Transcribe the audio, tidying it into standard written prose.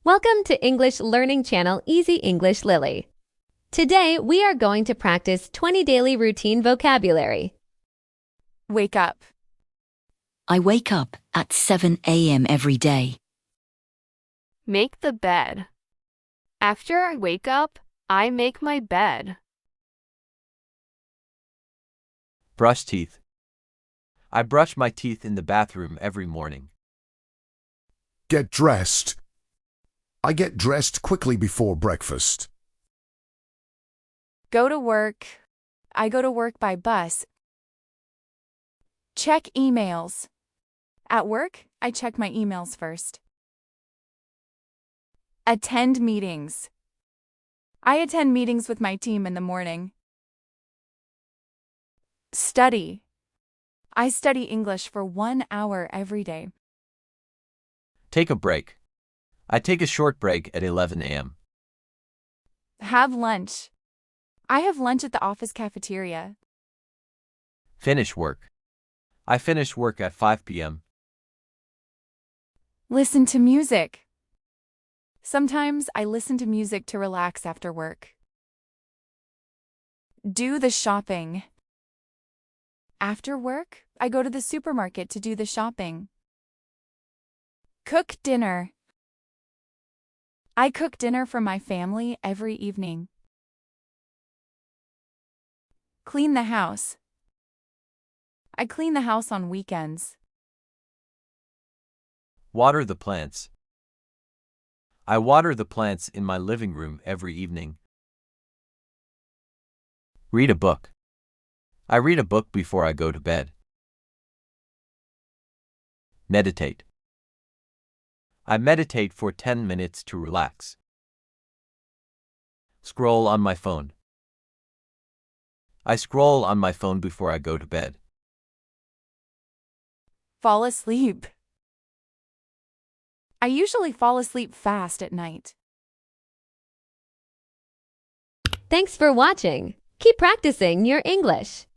Welcome to English Learning Channel Easy English Lily. Today, we are going to practice 20 daily routine vocabulary. Wake up. I wake up at 7 a.m. every day. Make the bed. After I wake up, I make my bed. Brush teeth. I brush my teeth in the bathroom every morning. Get dressed. I get dressed quickly before breakfast. Go to work. I go to work by bus. Check emails. At work, I check my emails first. Attend meetings. I attend meetings with my team in the morning. Study. I study English for 1 hour every day. Take a break. I take a short break at 11 a.m. Have lunch. I have lunch at the office cafeteria. Finish work. I finish work at 5 p.m. Listen to music. Sometimes I listen to music to relax after work. Do the shopping. After work, I go to the supermarket to do the shopping. Cook dinner. I cook dinner for my family every evening. Clean the house. I clean the house on weekends. Water the plants. I water the plants in my living room every evening. Read a book. I read a book before I go to bed. Meditate. I meditate for 10 minutes to relax. Scroll on my phone. I scroll on my phone before I go to bed. Fall asleep. I usually fall asleep fast at night. Thanks for watching. Keep practicing your English.